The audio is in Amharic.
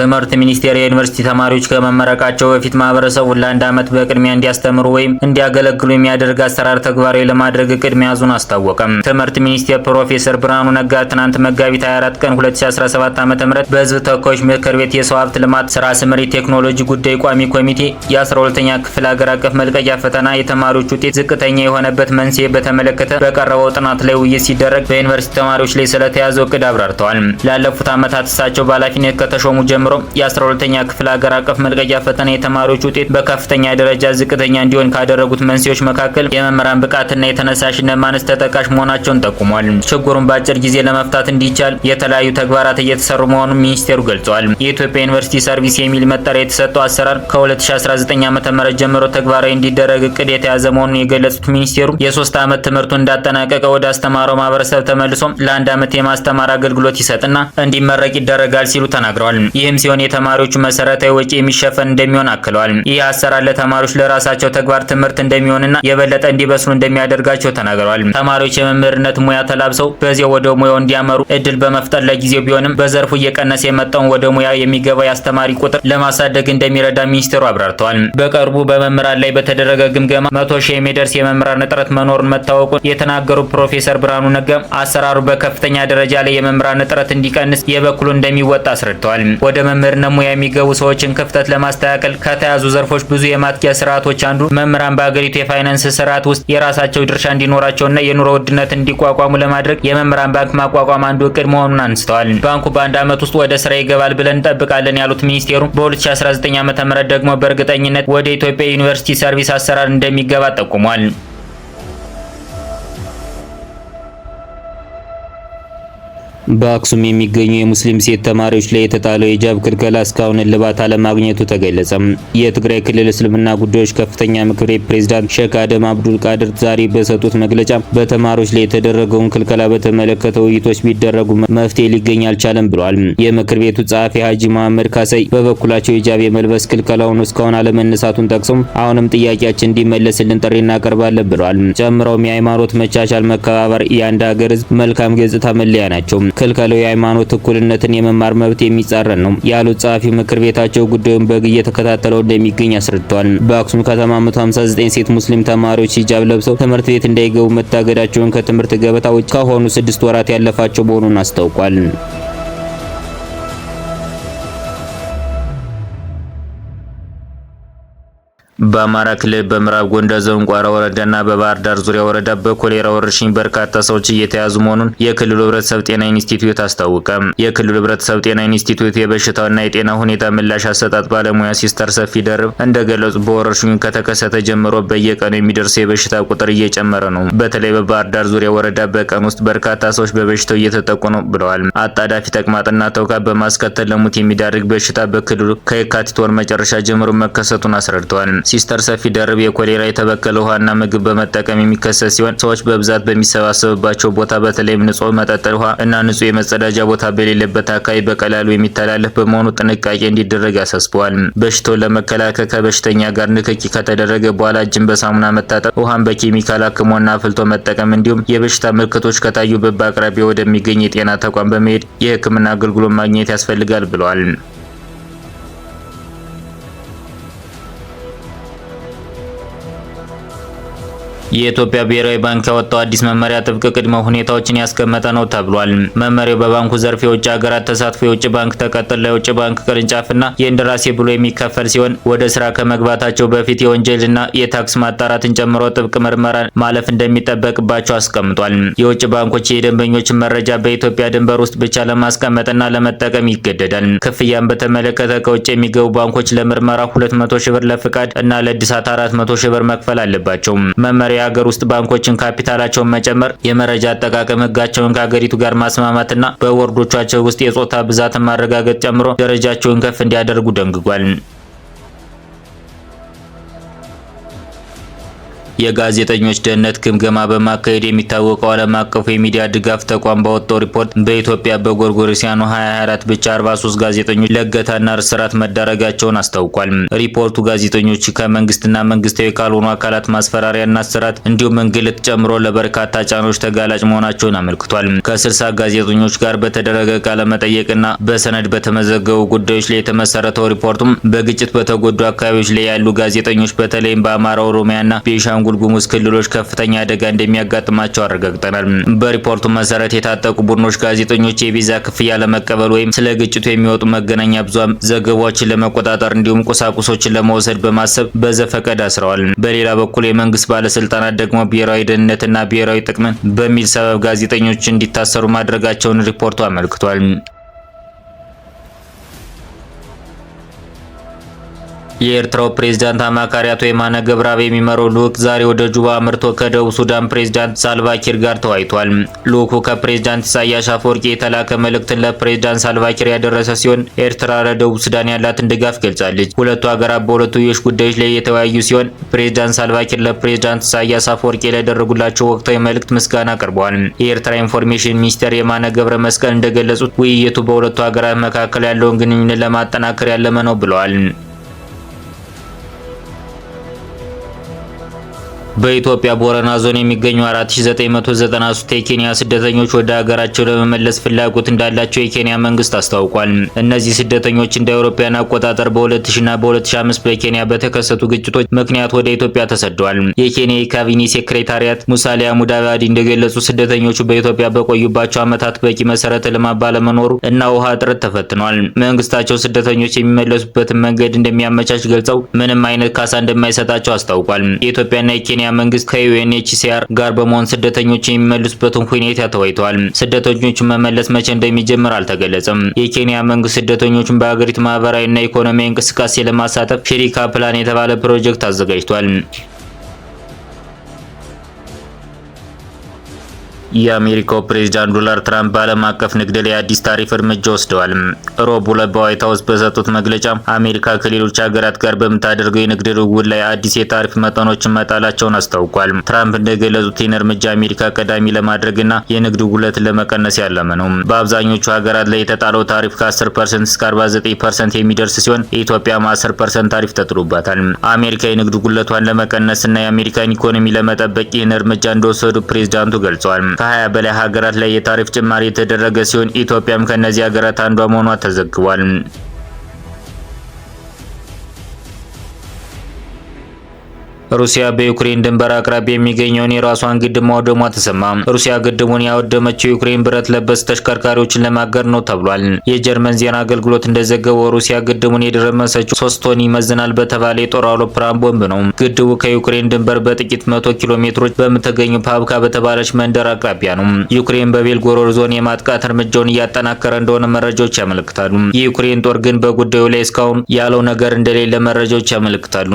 ትምህርት ሚኒስቴር የዩኒቨርሲቲ ተማሪዎች ከመመረቃቸው በፊት ማህበረሰቡን ለአንድ ዓመት በቅድሚያ እንዲያስተምሩ ወይም እንዲያገለግሉ የሚያደርግ አሰራር ተግባራዊ ለማድረግ እቅድ መያዙን አስታወቀም። ትምህርት ሚኒስቴር ፕሮፌሰር ብርሃኑ ነጋ ትናንት መጋቢት 24 ቀን 2017 ዓ.ም በህዝብ ተወካዮች ምክር ቤት የሰው ሀብት ልማት ስራ ስምሪት ቴክኖሎጂ ጉዳይ ቋሚ ኮሚቴ የ12ኛ ክፍል ሀገር አቀፍ መልቀቂያ ፈተና የተማሪዎች ውጤት ዝቅተኛ የሆነበት መንስኤ በተመለከተ በቀረበው ጥናት ላይ ውይይት ሲደረግ በዩኒቨርሲቲ ተማሪዎች ላይ ስለተያዘው እቅድ አብራርተዋል። ላለፉት ዓመታት እሳቸው በኃላፊነት ከተሾሙ ጀምሮ የ12ኛ ክፍል ሀገር አቀፍ መልቀቂያ ፈተና የተማሪዎች ውጤት በከፍተኛ ደረጃ ዝቅተኛ እንዲሆን ካደረጉት መንስኤዎች መካከል የመምህራን ብቃትና የተነሳሽነት ማነስ ተጠቃሽ መሆናቸውን ጠቁሟል። ችግሩን በአጭር ጊዜ ለመፍታት እንዲቻል የተለያዩ ተግባራት እየተሰሩ መሆኑን ሚኒስቴሩ ገልጸዋል። የኢትዮጵያ ዩኒቨርሲቲ ሰርቪስ የሚል መጠሪያ የተሰጠው አሰራር ከ2019 ዓ.ም ጀምሮ ተግባራዊ እንዲደረግ እቅድ የተያዘ መሆኑን የገለጹት ሚኒስቴሩ የ3 ዓመት ትምህርቱን እንዳጠናቀቀ ወደ አስተማረው ማህበረሰብ ተመልሶ ለ1 ዓመት የማስተማር አገልግሎት ይሰጥና እንዲመረቅ ይደረጋል ሲሉ ተናግረዋል። ይህም ሲሆን የተማሪዎቹ መሰረታዊ ወጪ የሚሸፈን እንደሚሆን አክለዋል። ይህ አሰራር ለተማሪዎች ለራሳቸው ተግባር ትምህርት እንደሚሆንና የበለጠ እንዲበስሉ እንደሚያደርጋቸው ተናግረዋል። ተማሪዎች የመምህርነት ሙያ ተላብሰው በዚያው ወደ ሙያው እንዲያመሩ እድል በመፍጠር ለጊዜው ቢሆንም በዘርፉ እየቀነሰ የመጣውን ወደ ሙያ የሚገባ የአስተማሪ ቁጥር ለማሳደግ እንደሚረዳ ሚኒስቴሩ አብራርተዋል። በቅርቡ በመምህራን ላይ በተደረገ ግምገማ 100,000 የሚደርስ የመምህራን እጥረት መኖሩን መታወቁን የተናገሩ ፕሮፌሰር ብርሃኑ ነጋ አሰራሩ በከፍተኛ ደረጃ ላይ የመምህራን እጥረት እንዲቀንስ የበኩሉን እንደሚወጣ አስረድተዋል። ወደ መምህርነት ሙያ የሚገቡ ሰዎችን ክፍተት ለማስተካከል ከተያዙ ዘርፎች ብዙ የማጥቂያ ስርዓቶች አንዱ መምህራን በአገሪቱ የፋይናንስ ስርዓት ውስጥ የራሳቸው ድርሻ እንዲኖራቸውና የኑሮ ውድነት እንዲቋቋሙ ለማድረግ የመምህራን ባንክ ማቋቋም አንዱ እቅድ መሆኑን አንስተዋል። ባንኩ በአንድ ዓመት ውስጥ ወደ ስራ ይገባል ብለን እንጠብቃለን ያሉት ሚኒስቴሩ በ2019 ዓ.ም ደግሞ በእርግጠኝነት ወደ ኢትዮጵያ ዩኒቨርሲቲ ሰርቪስ አሰራር እንደሚገባ ጠቁሟል። በአክሱም የሚገኙ የሙስሊም ሴት ተማሪዎች ላይ የተጣለው የሂጃብ ክልከላ እስካሁን እልባት አለማግኘቱ ተገለጸ። የትግራይ ክልል እስልምና ጉዳዮች ከፍተኛ ምክር ቤት ፕሬዝዳንት ሼክ አደም አብዱል ቃድር ዛሬ በሰጡት መግለጫ በተማሪዎች ላይ የተደረገውን ክልከላ በተመለከተ ውይይቶች ቢደረጉ መፍትሄ ሊገኝ አልቻለም ብለዋል። የምክር ቤቱ ጸሐፊ ሀጂ መሐመድ ካሳይ በበኩላቸው ሂጃብ የመልበስ ክልከላውን እስካሁን አለመነሳቱን ጠቅሰው አሁንም ጥያቄያችን እንዲመለስልን ጥሪ እናቀርባለን ብለዋል። ጨምረውም የሃይማኖት መቻቻል፣ መከባበር የአንድ ሀገር ሕዝብ መልካም ገጽታ መለያ ናቸው። ክልከላው የሃይማኖት እኩልነትን የመማር መብት የሚጻረን ነው ያሉት ጸሐፊ ምክር ቤታቸው ጉዳዩን በግ እየተከታተለው እንደሚገኝ አስረድተዋል። በአክሱም ከተማ 159 ሴት ሙስሊም ተማሪዎች ሂጃብ ለብሰው ትምህርት ቤት እንዳይገቡ መታገዳቸውን ከትምህርት ገበታ ውጭ ከሆኑ 6 ወራት ያለፋቸው መሆኑን አስታውቋል። በአማራ ክልል በምዕራብ ጎንደር ዞን ቋራ ወረዳና በባህር ዳር ዙሪያ ወረዳ በኮሌራ ወረርሽኝ በርካታ ሰዎች እየተያዙ መሆኑን የክልሉ ህብረተሰብ ጤና ኢንስቲትዩት አስታወቀ። የክልሉ ህብረተሰብ ጤና ኢንስቲትዩት የበሽታውና የጤና ሁኔታ ምላሽ አሰጣጥ ባለሙያ ሲስተር ሰፊ ደርብ እንደገለጹ በወረርሽኙ ከተከሰተ ጀምሮ በየቀኑ የሚደርሰው የበሽታ ቁጥር እየጨመረ ነው። በተለይ በባህር ዳር ዙሪያ ወረዳ በቀን ውስጥ በርካታ ሰዎች በበሽታው እየተጠቁ ነው ብለዋል። አጣዳፊ ተቅማጥና ተውካት በማስከተል ለሞት የሚዳርግ በሽታ በክልሉ ከየካቲት ወር መጨረሻ ጀምሮ መከሰቱን አስረድተዋል። ሲስተር ሰፊ ደርብ የኮሌራ የተበከለ ውሃና ምግብ በመጠቀም የሚከሰት ሲሆን ሰዎች በብዛት በሚሰባሰብባቸው ቦታ በተለይም ንጹህ መጠጥ ውሃ እና ንጹህ የመጸዳጃ ቦታ በሌለበት አካባቢ በቀላሉ የሚተላለፍ በመሆኑ ጥንቃቄ እንዲደረግ ያሳስበዋል። በሽታውን ለመከላከል ከበሽተኛ ጋር ንክኪ ከተደረገ በኋላ እጅን በሳሙና መታጠብ፣ ውሃን በኬሚካል አክሞና አፍልቶ መጠቀም እንዲሁም የበሽታ ምልክቶች ከታዩበት በአቅራቢያ ወደሚገኝ የጤና ተቋም በመሄድ የሕክምና አገልግሎት ማግኘት ያስፈልጋል ብለዋል። የኢትዮጵያ ብሔራዊ ባንክ ያወጣው አዲስ መመሪያ ጥብቅ ቅድመ ሁኔታዎችን ያስቀመጠ ነው ተብሏል። መመሪያው በባንኩ ዘርፍ የውጭ ሀገራት ተሳትፎ የውጭ ባንክ ተቀጥላ የውጭ ባንክ ቅርንጫፍና የእንደራሴ ብሎ የሚከፈል ሲሆን ወደ ስራ ከመግባታቸው በፊት የወንጀልና የታክስ ማጣራትን ጨምሮ ጥብቅ ምርመራ ማለፍ እንደሚጠበቅባቸው አስቀምጧል። የውጭ ባንኮች የደንበኞችን መረጃ በኢትዮጵያ ድንበር ውስጥ ብቻ ለማስቀመጥና ለመጠቀም ይገደዳል። ክፍያን በተመለከተ ከውጭ የሚገቡ ባንኮች ለምርመራ 200 ሺህ ብር ለፍቃድ እና ለእድሳት 400 ሺህ ብር መክፈል አለባቸው። መመሪያ የሀገር ውስጥ ባንኮችን ካፒታላቸውን መጨመር፣ የመረጃ አጠቃቀም ህጋቸውን ከሀገሪቱ ጋር ማስማማትና በቦርዶቻቸው ውስጥ የጾታ ብዛትን ማረጋገጥ ጨምሮ ደረጃቸውን ከፍ እንዲያደርጉ ደንግጓል። የጋዜጠኞች ደህንነት ግምገማ በማካሄድ የሚታወቀው ዓለም አቀፉ የሚዲያ ድጋፍ ተቋም ባወጣው ሪፖርት በኢትዮጵያ በጎርጎሮሲያኑ 2024 ብቻ 43 ጋዜጠኞች ለእገታና እስራት መዳረጋቸውን አስታውቋል። ሪፖርቱ ጋዜጠኞች ከመንግስትና መንግስታዊ ካልሆኑ አካላት ማስፈራሪያና እስራት እንዲሁም እንግልት ጨምሮ ለበርካታ ጫናዎች ተጋላጭ መሆናቸውን አመልክቷል። ከ60 ጋዜጠኞች ጋር በተደረገ ቃለ መጠይቅና በሰነድ በተመዘገቡ ጉዳዮች ላይ የተመሰረተው ሪፖርቱም በግጭት በተጎዱ አካባቢዎች ላይ ያሉ ጋዜጠኞች በተለይም በአማራ፣ ኦሮሚያና ቤኒሻንጉል ጉሙዝ ክልሎች ከፍተኛ አደጋ እንደሚያጋጥማቸው አረጋግጠናል። በሪፖርቱ መሰረት የታጠቁ ቡድኖች ጋዜጠኞች የቪዛ ክፍያ ለመቀበል ወይም ስለ ግጭቱ የሚወጡ መገናኛ ብዙሃን ዘገባዎችን ለመቆጣጠር እንዲሁም ቁሳቁሶችን ለመውሰድ በማሰብ በዘፈቀድ አስረዋል። በሌላ በኩል የመንግስት ባለስልጣናት ደግሞ ብሔራዊ ደህንነትና ብሔራዊ ጥቅምን በሚል ሰበብ ጋዜጠኞች እንዲታሰሩ ማድረጋቸውን ሪፖርቱ አመልክቷል። የኤርትራው ፕሬዝዳንት አማካሪ አቶ የማነ ገብረአብ የሚመራው ልዑክ ዛሬ ወደ ጁባ አምርቶ ከደቡብ ሱዳን ፕሬዝዳንት ሳልቫኪር ጋር ተወያይቷል። ልዑኩ ከፕሬዝዳንት ኢሳያስ አፈወርቂ የተላከ መልእክትን ለፕሬዝዳንት ሳልቫኪር ያደረሰ ሲሆን ኤርትራ ለደቡብ ሱዳን ያላትን ድጋፍ ገልጻለች። ሁለቱ ሀገራት በሁለትዮሽ ጉዳዮች ላይ የተወያዩ ሲሆን ፕሬዝዳንት ሳልቫኪር ለፕሬዝዳንት ኢሳያስ አፈወርቂ ያደረጉላቸው ወቅታዊ መልእክት ምስጋና አቅርበዋል። የኤርትራ ኢንፎርሜሽን ሚኒስቴር የማነ ገብረ መስቀል እንደገለጹት ውይይቱ በሁለቱ ሀገራት መካከል ያለውን ግንኙነት ለማጠናከር ያለመ ነው ብለዋል። በኢትዮጵያ ቦረና ዞን የሚገኙ 4993 የኬንያ ስደተኞች ወደ ሀገራቸው ለመመለስ ፍላጎት እንዳላቸው የኬንያ መንግስት አስታውቋል። እነዚህ ስደተኞች እንደ አውሮፓውያን አቆጣጠር በ2000 እና በ2005 በኬንያ በተከሰቱ ግጭቶች ምክንያት ወደ ኢትዮጵያ ተሰደዋል። የኬንያ የካቢኔ ሴክሬታሪያት ሙሳሊያ ሙዳቫዲ እንደገለጹ ስደተኞቹ በኢትዮጵያ በቆዩባቸው ዓመታት በቂ መሰረተ ልማት ባለመኖሩ እና ውሃ እጥረት ተፈትነዋል። መንግስታቸው ስደተኞች የሚመለሱበትን መንገድ እንደሚያመቻች ገልጸው ምንም አይነት ካሳ እንደማይሰጣቸው አስታውቋል። የኢትዮጵያና የኬንያ መንግስት ከዩኤንኤችሲአር ጋር በመሆን ስደተኞች የሚመለሱበትን ሁኔታ ተወያይተዋል። ስደተኞቹን መመለስ መቼ እንደሚጀምር አልተገለጸም። የኬንያ መንግስት ስደተኞቹን በሀገሪቱ ማህበራዊና ኢኮኖሚያዊ እንቅስቃሴ ለማሳተፍ ሼሪካ ፕላን የተባለ ፕሮጀክት አዘጋጅቷል። የአሜሪካው ፕሬዝዳንት ዶናልድ ትራምፕ በዓለም አቀፍ ንግድ ላይ አዲስ ታሪፍ እርምጃ ወስደዋል። ረቡዕ ዕለት በዋይት ሀውስ በሰጡት መግለጫ አሜሪካ ከሌሎች ሀገራት ጋር በምታደርገው የንግድ ልውውጥ ላይ አዲስ የታሪፍ መጠኖችን መጣላቸውን አስታውቋል። ትራምፕ እንደገለጹት ይህን እርምጃ አሜሪካ ቀዳሚ ለማድረግና የንግድ ጉድለትን ለመቀነስ ያለመ ነው። በአብዛኞቹ ሀገራት ላይ የተጣለው ታሪፍ ከ10% እስከ 49% የሚደርስ ሲሆን ኢትዮጵያም 10% ታሪፍ ተጥሎባታል። አሜሪካ የንግድ ጉድለቷን ለመቀነስና የአሜሪካን ኢኮኖሚ ለመጠበቅ ይህን እርምጃ እንደወሰዱ ፕሬዝዳንቱ ገልጸዋል። ከ20 በላይ ሀገራት ላይ የታሪፍ ጭማሪ የተደረገ ሲሆን ኢትዮጵያም ከነዚህ ሀገራት አንዷ መሆኗ ተዘግቧል። ሩሲያ በዩክሬን ድንበር አቅራቢያ የሚገኘውን የራሷን ግድብ ማውደሟ ተሰማ። ሩሲያ ግድቡን ያወደመችው የዩክሬን ብረት ለበስ ተሽከርካሪዎችን ለማገድ ነው ተብሏል። የጀርመን ዜና አገልግሎት እንደዘገበው ሩሲያ ግድቡን የደረመሰችው 3 ቶን ይመዝናል በተባለ የጦር አውሮፕላን ቦምብ ነው። ግድቡ ከዩክሬን ድንበር በጥቂት 100 ኪሎ ሜትሮች በምትገኘው ፓቭካ በተባለች መንደር አቅራቢያ ነው። ዩክሬን በቤልጎሮድ ዞን የማጥቃት እርምጃውን እያጠናከረ እንደሆነ መረጃዎች ያመለክታሉ። የዩክሬን ጦር ግን በጉዳዩ ላይ እስካሁን ያለው ነገር እንደሌለ መረጃዎች ያመለክታሉ።